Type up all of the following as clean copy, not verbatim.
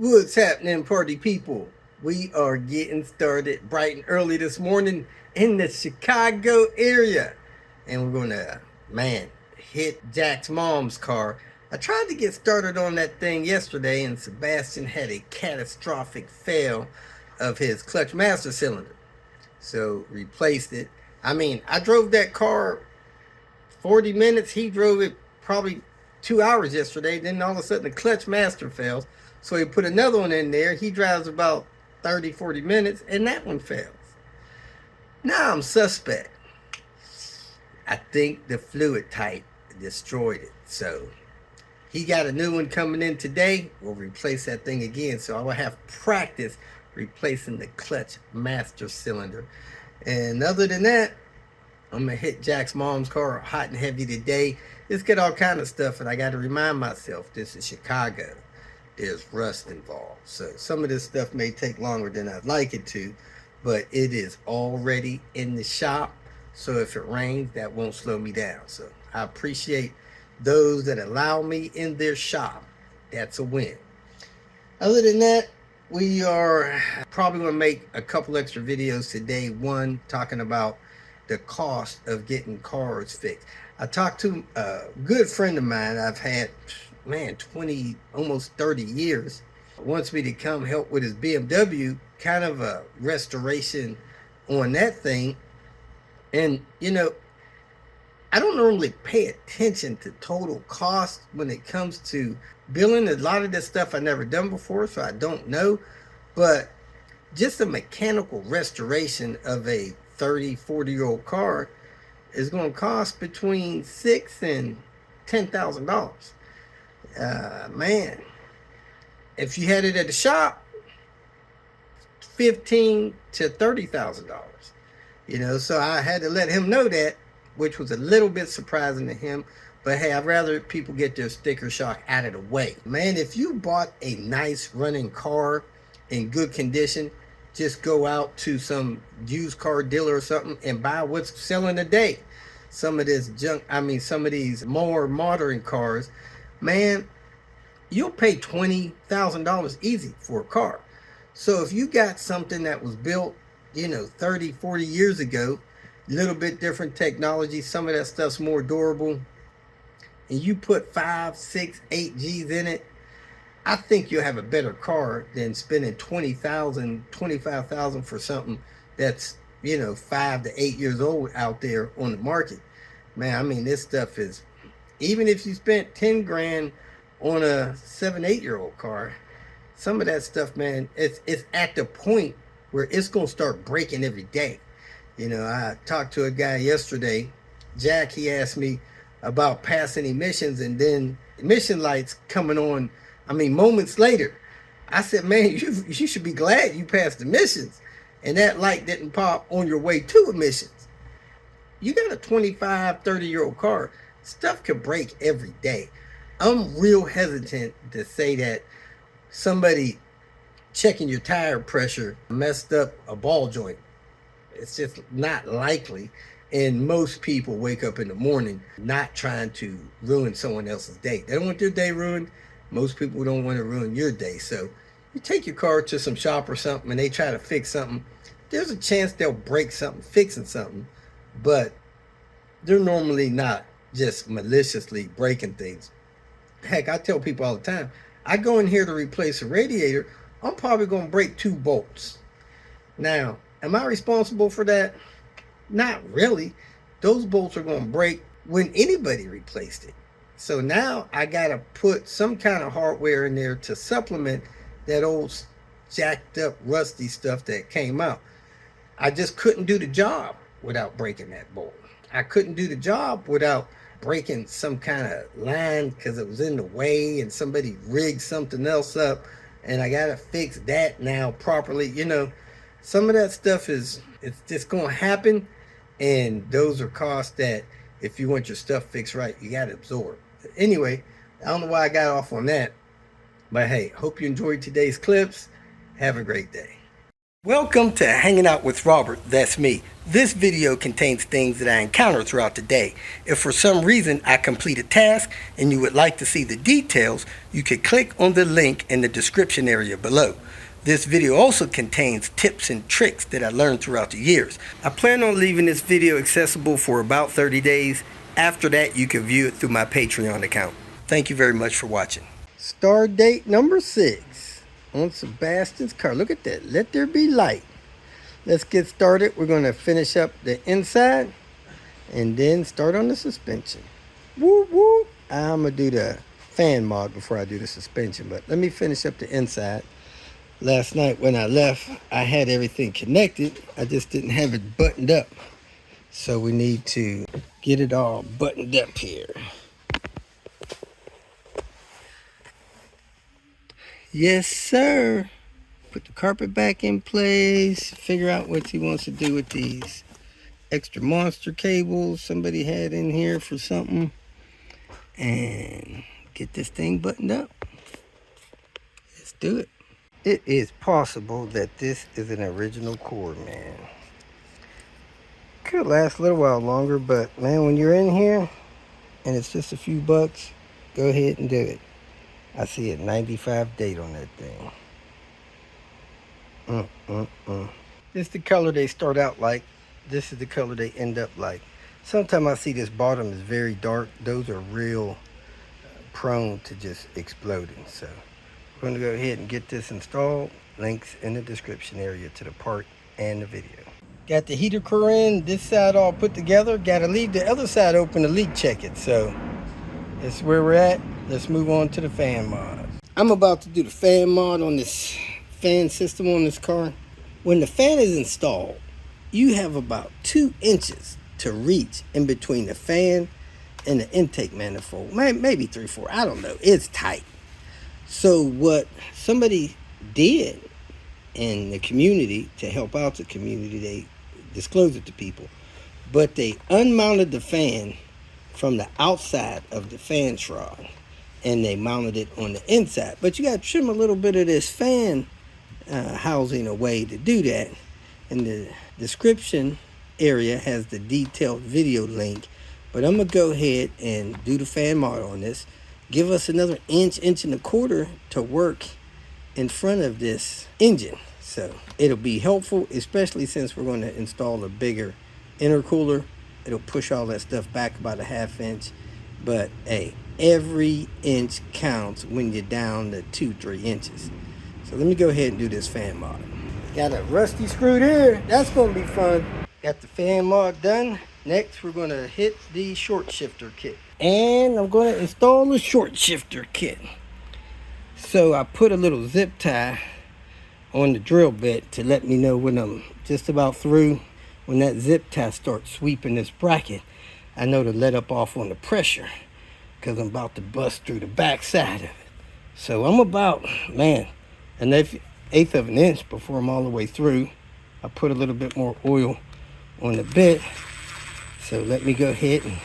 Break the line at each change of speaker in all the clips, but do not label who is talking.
What's happening, party people? We are getting started bright and early this morning in the Chicago area. And we're going to, hit Jack's mom's car. I tried to get started on that thing yesterday, and Sebastian had a catastrophic fail of his clutch master cylinder. So, replaced it. I drove that car 40 minutes. He drove it probably 2 hours yesterday. Then all of a sudden the clutch master fails. So he put another one in there. He drives about 30, 40 minutes and that one fails. Now I'm suspect. I think the fluid type destroyed it. So he got a new one coming in today. We'll replace that thing again. So I will have practice replacing the clutch master cylinder. And other than that, I'm gonna hit Jack's mom's car hot and heavy today. It's got all kind of stuff, and I got to remind myself this is Chicago. There's rust involved, so some of this stuff may take longer than I'd like it to, but it is already in the shop. So if it rains, that won't slow me down. So I appreciate those that allow me in their shop. That's a win. Other than that, we are probably going to make a couple extra videos today. One talking about the cost of getting cars fixed. I talked to a good friend of mine I've had, 20, almost 30 years. Wants me to come help with his BMW, kind of a restoration on that thing. And, I don't normally pay attention to total cost when it comes to billing. A lot of this stuff I've never done before, so I don't know. But just a mechanical restoration of a 30, 40-year-old car is going to cost between $6,000 and $10,000. If you had it at the shop, $15,000 to $30,000. So I had to let him know that, which was a little bit surprising to him. But hey, I'd rather people get their sticker shock out of the way. Man, if you bought a nice running car in good condition, just go out to some used car dealer or something and buy what's selling today. Some of this junk, some of these more modern cars, man, you'll pay $20,000 easy for a car. So if you got something that was built, 30, 40 years ago, a little bit different technology, some of that stuff's more durable, and you put 5, 6, 8 G's in it, I think you'll have a better car than spending $20,000, $25,000 for something that's, 5 to 8 years old out there on the market. Man, this stuff is, even if you spent 10 grand on a 7, 8-year-old car, some of that stuff, man, it's at the point where it's going to start breaking every day. I talked to a guy yesterday, Jack. He asked me about passing emissions, and then emission lights coming on, moments later. I said, man, you should be glad you passed emissions and that light didn't pop on your way to emissions. You got a 25, 30-year-old car. Stuff can break every day. I'm real hesitant to say that somebody checking your tire pressure messed up a ball joint. It's just not likely. And most people wake up in the morning not trying to ruin someone else's day. They don't want their day ruined. Most people don't want to ruin your day. So you take your car to some shop or something and they try to fix something. There's a chance they'll break something fixing something, but they're normally not just maliciously breaking things. Heck, I tell people all the time, I go in here to replace a radiator, I'm probably going to break 2 bolts. Now, am I responsible for that? Not really. Those bolts are going to break when anybody replaced it. So now I got to put some kind of hardware in there to supplement that old jacked up rusty stuff that came out. I just couldn't do the job without breaking that bolt. I couldn't do the job without breaking some kind of line because it was in the way and somebody rigged something else up, and I got to fix that now properly. Some of that stuff it's just going to happen, and those are costs that if you want your stuff fixed right, you got to absorb. Anyway, I don't know why I got off on that, but hey, hope you enjoyed today's clips. Have a great day. Welcome to Hanging Out with Robert, that's me. This video contains things that I encounter throughout the day. If for some reason I complete a task and you would like to see the details, you could click on the link in the description area below. This video also contains tips and tricks that I learned throughout the years. I plan on leaving this video accessible for about 30 days. After that, you can view it through my Patreon account. Thank you very much for watching. Star date number 6 on Sebastian's car. Look at that. Let there be light. Let's get started. We're going to finish up the inside and then start on the suspension. Whoop, whoop. I'm going to do the fan mod before I do the suspension, but let me finish up the inside. Last night when I left, I had everything connected. I just didn't have it buttoned up. So we need to get it all buttoned up here. Yes, sir. Put the carpet back in place. Figure out what he wants to do with these extra monster cables somebody had in here for something. And get this thing buttoned up. Let's do it. It is possible that this is an original cord, man. Could last a little while longer, but man, when you're in here and it's just a few bucks, go ahead and do it. I see a 95 date on that thing. This is the color they start out like. This is the color they end up like. Sometimes I see this bottom is very dark. Those are real prone to just exploding. So we're going to go ahead and get this installed. Links in the description area to the part and the video. Got the heater core in, this side all put together. Got to leave the other side open to leak check it. So that's where we're at. Let's move on to the fan mod. I'm about to do the fan mod on this fan system on this car. When the fan is installed, you have about 2 inches to reach in between the fan and the intake manifold. Maybe 3, 4, I don't know. It's tight. So what somebody did in the community to help out the community, they disclosed it to people, but they unmounted the fan from the outside of the fan shroud and they mounted it on the inside. But you got to trim a little bit of this fan housing away to do that. And the description area has the detailed video link, but I'm gonna go ahead and do the fan mod on this. Give us another inch and a quarter to work in front of this engine. So it'll be helpful, especially since we're going to install a bigger intercooler. It'll push all that stuff back about a 1/2 inch. But hey, every inch counts when you're down to 2-3 inches. So let me go ahead and do this fan mod. Got a rusty screw there. That's going to be fun. Got the fan mod done. Next, we're going to hit the short shifter kit. And I'm going to install the short shifter kit. So I put a little zip tie on the drill bit to let me know when I'm just about through. When that zip tie starts sweeping this bracket, I know to let up off on the pressure because I'm about to bust through the back side of it. So I'm about, man, an 1/8 of an inch before I'm all the way through. I put a little bit more oil on the bit. So let me go ahead and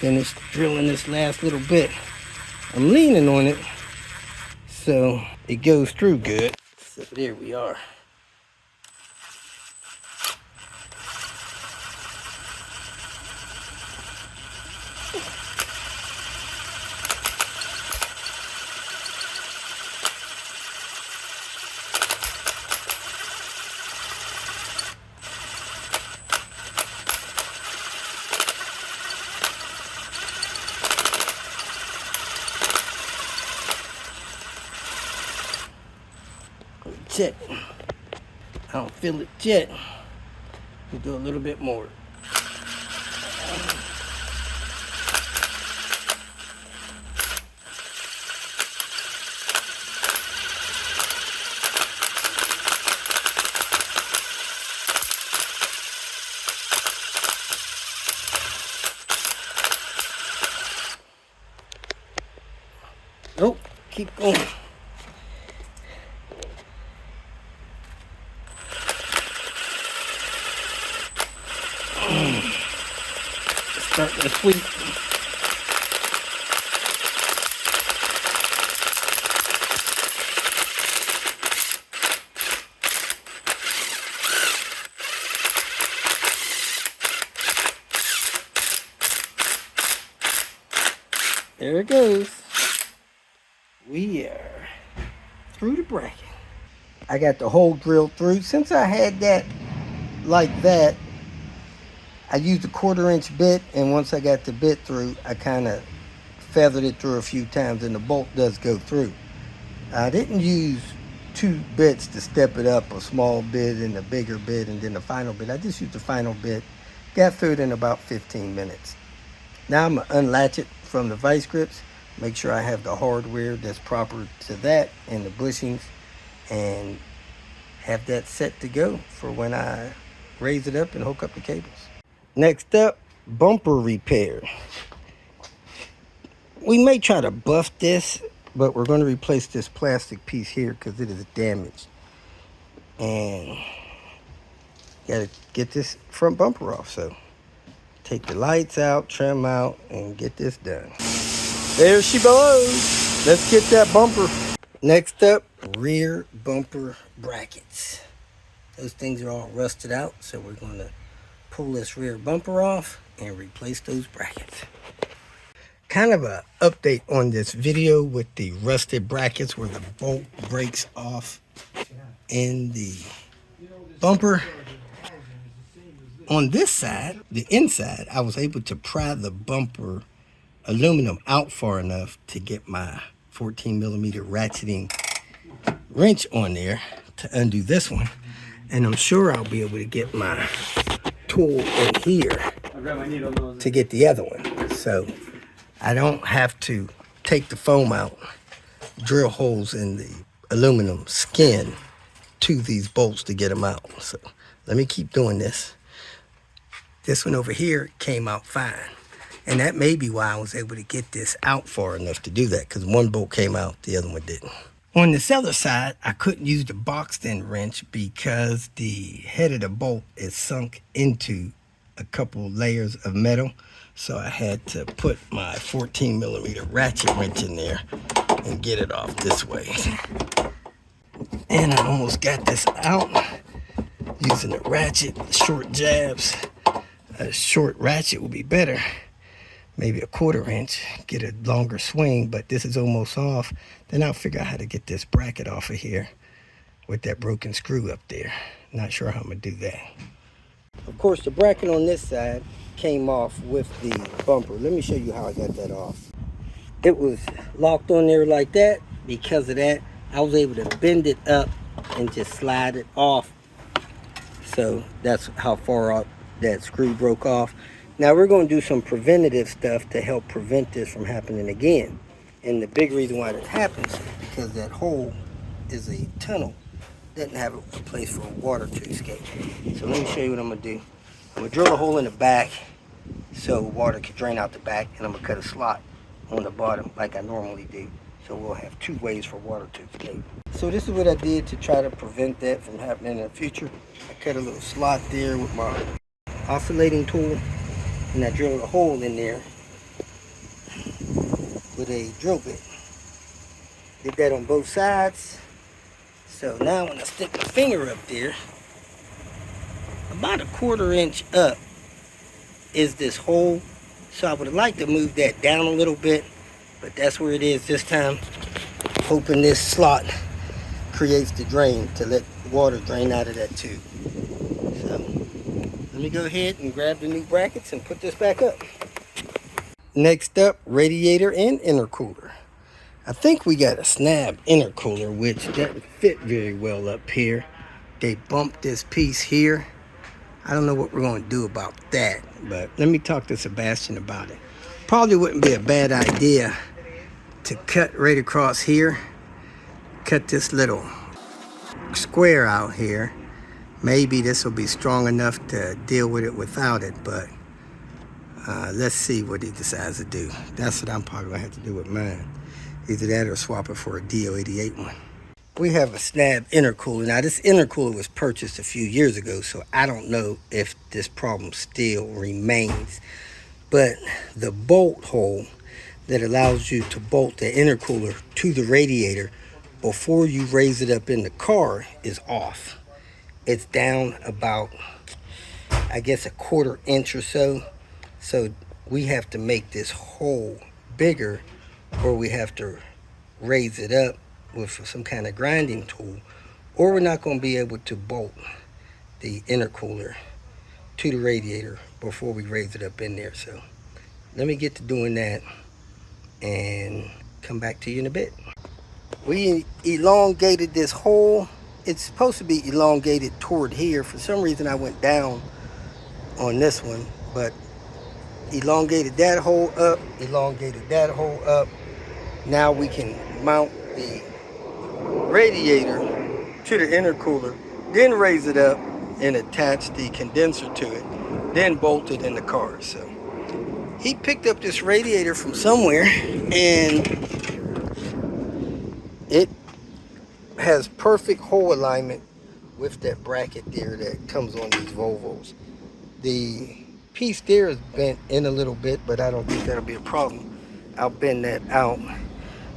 finish drilling this last little bit. I'm leaning on it so it goes through good. So there we are. Check. I don't feel it yet. We'll do a little bit more. Nope, keep going. Starting to sweep. There it goes. We are through the bracket. I got the hole drilled through. Since I had that like that, I used a 1/4 inch bit, and once I got the bit through, I kind of feathered it through a few times, and the bolt does go through. I didn't use 2 bits to step it up, a small bit and a bigger bit and then the final bit. I just used the final bit, got through it in about 15 minutes. Now I'm going to unlatch it from the vice grips, make sure I have the hardware that's proper to that and the bushings, and have that set to go for when I raise it up and hook up the cables. Next up, bumper repair. We may try to buff this, but we're going to replace this plastic piece here because it is damaged. And got to get this front bumper off. So take the lights out, trim out, and get this done. There she blows. Let's get that bumper. Next up, rear bumper brackets. Those things are all rusted out, so we're going to pull this rear bumper off and replace those brackets. Kind of a update on this video with the rusted brackets where the bolt breaks off in the bumper. On this side, the inside, I was able to pry the bumper aluminum out far enough to get my 14mm ratcheting wrench on there to undo this one. And I'm sure I'll be able to get my tool in here to get the other one. So I don't have to take the foam out, drill holes in the aluminum skin to these bolts to get them out. So let me keep doing this. This one over here came out fine. And that may be why I was able to get this out far enough to do that, because one bolt came out, the other one didn't. On this other side, I couldn't use the boxed in wrench because the head of the bolt is sunk into a couple layers of metal. So I had to put my 14mm ratchet wrench in there and get it off this way. And I almost got this out using the ratchet, short jabs. A short ratchet would be better. Maybe a 1/4 inch, get a longer swing, but this is almost off. Then I'll figure out how to get this bracket off of here with that broken screw up there. Not sure how I'm gonna do that. Of course, the bracket on this side came off with the bumper. Let me show you how I got that off. It was locked on there like that. Because of that, I was able to bend it up and just slide it off. So that's how far up that screw broke off. Now we're going to do some preventative stuff to help prevent this from happening again. And the big reason why that happens is because that hole is a tunnel. Doesn't have a place for water to escape. So let me show you what I'm going to do. I'm going to drill a hole in the back so water can drain out the back, and I'm going to cut a slot on the bottom like I normally do. So we'll have 2 ways for water to escape. So this is what I did to try to prevent that from happening in the future. I cut a little slot there with my oscillating tool, and I drilled a hole in there with a drill bit. Did that on both sides. So now when I stick my finger up there, about a 1/4 inch up is this hole. So I would like to move that down a little bit, but that's where it is this time. Hoping this slot creates the drain to let water drain out of that tube. So let me go ahead and grab the new brackets and put this back up. Next up, radiator and intercooler. I think we got a Snab Intercooler, which doesn't fit very well up here. They bumped this piece here. I don't know what we're going to do about that, but let me talk to Sebastian about it. Probably wouldn't be a bad idea to cut right across here. Cut this little square out here. Maybe this will be strong enough to deal with it without it, but let's see what he decides to do. That's what I'm probably going to have to do with mine. Either that or swap it for a DO88 one. We have a Snab Intercooler. Now this intercooler was purchased a few years ago, so I don't know if this problem still remains. But the bolt hole that allows you to bolt the intercooler to the radiator before you raise it up in the car is off. It's down about, I guess, a 1/4 inch or so. So we have to make this hole bigger or we have to raise it up with some kind of grinding tool, or we're not going to be able to bolt the intercooler to the radiator before we raise it up in there. So let me get to doing that and come back to you in a bit. We elongated this hole. It's supposed to be elongated toward here. For some reason I went down on this one, but elongated that hole up, elongated that hole up. Now we can mount the radiator to the intercooler, then raise it up and attach the condenser to it, then bolt it in the car. So he picked up this radiator from somewhere, and it has perfect hole alignment with that bracket there that comes on these Volvos. The piece there is bent in a little bit, but I don't think that'll be a problem. I'll bend that out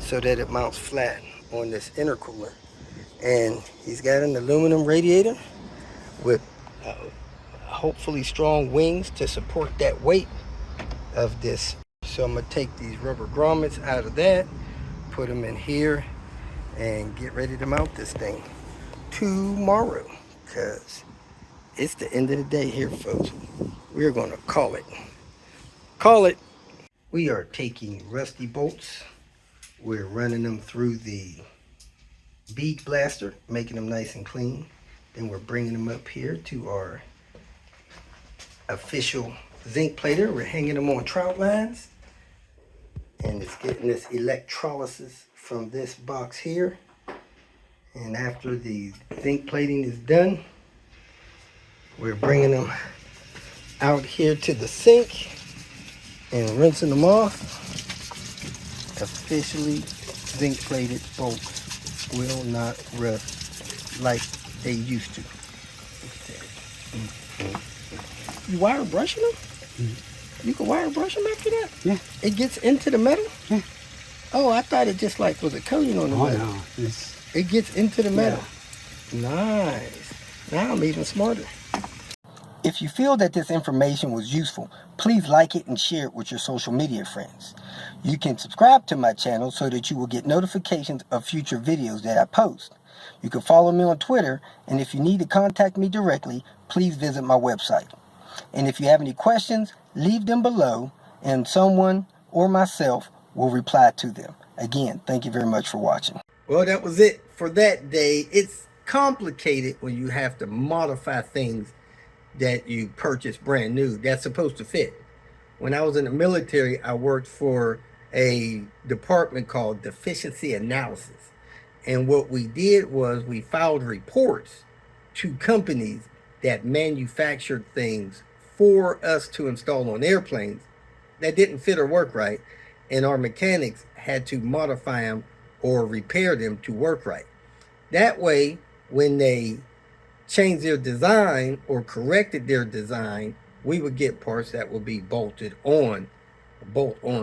so that it mounts flat on this intercooler. And he's got an aluminum radiator with hopefully strong wings to support that weight of this. So I'm gonna take these rubber grommets out of that, put them in here, and get ready to mount this thing tomorrow, because it's the end of the day here, folks. We're gonna call it. We are taking rusty bolts. We're running them through the bead blaster, making them nice and clean. Then we're bringing them up here to our official zinc plater. We're hanging them on trout lines, and it's getting this electrolysis from this box here. And after the zinc plating is done, we're bringing them out here to the sink and rinsing them off. Officially zinc plated bolts will not rust like they used to. You wire brushing them? You can wire brush them after that?
Yeah.
It gets into the metal?
Yeah.
Oh, I thought it just like was a coating on the metal.
No.
It gets into the metal. Yeah. Nice. Now I'm even smarter. If you feel that this information was useful, please like it and share it with your social media friends. You can subscribe to my channel so that you will get notifications of future videos that I post. You can follow me on Twitter, and if you need to contact me directly, please visit my website. And if you have any questions, leave them below, and someone or myself will reply to them. Again, thank you very much for watching. Well, that was it for that day. It's complicated when you have to modify things that you purchase brand new that's supposed to fit. When I was in the military, I worked for a department called deficiency analysis. And what we did was we filed reports to companies that manufactured things for us to install on airplanes that didn't fit or work right. And our mechanics had to modify them or repair them to work right. That way, when they changed their design or corrected their design, we would get parts that would be bolt-on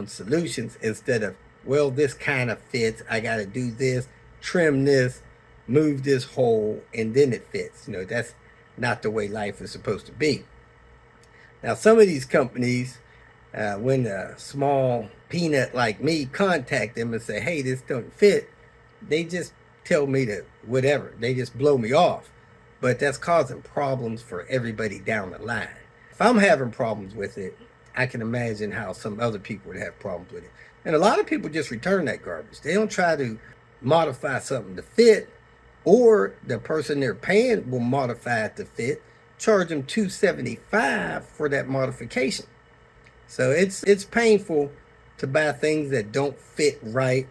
solutions, instead of, well, this kind of fits, I got to do this, trim this, move this hole, and then it fits. You know, that's not the way life is supposed to be. Now, some of these companies, when a small peanut like me contact them and say, hey, this don't fit, they just tell me to whatever. They just blow me off. But that's causing problems for everybody down the line. If I'm having problems with it, I can imagine how some other people would have problems with it. And a lot of people just return that garbage. They don't try to modify something to fit, or the person they're paying will modify it to fit, charge them $275 for that modification. So it's painful to buy things that don't fit right.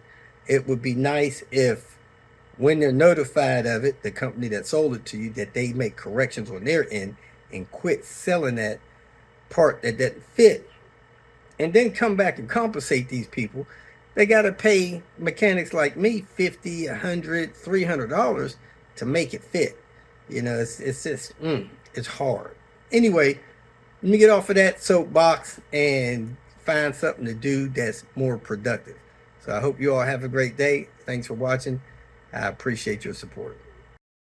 It would be nice if, when they're notified of it, the company that sold it to you, that they make corrections on their end and quit selling that part that doesn't fit, and then come back and compensate these people. They got to pay mechanics like me $50, $100, $300 to make it fit. You know, it's just it's hard. Anyway, let me get off of that soapbox and find something to do that's more productive. So I hope you all have a great day. Thanks for watching. I appreciate your support.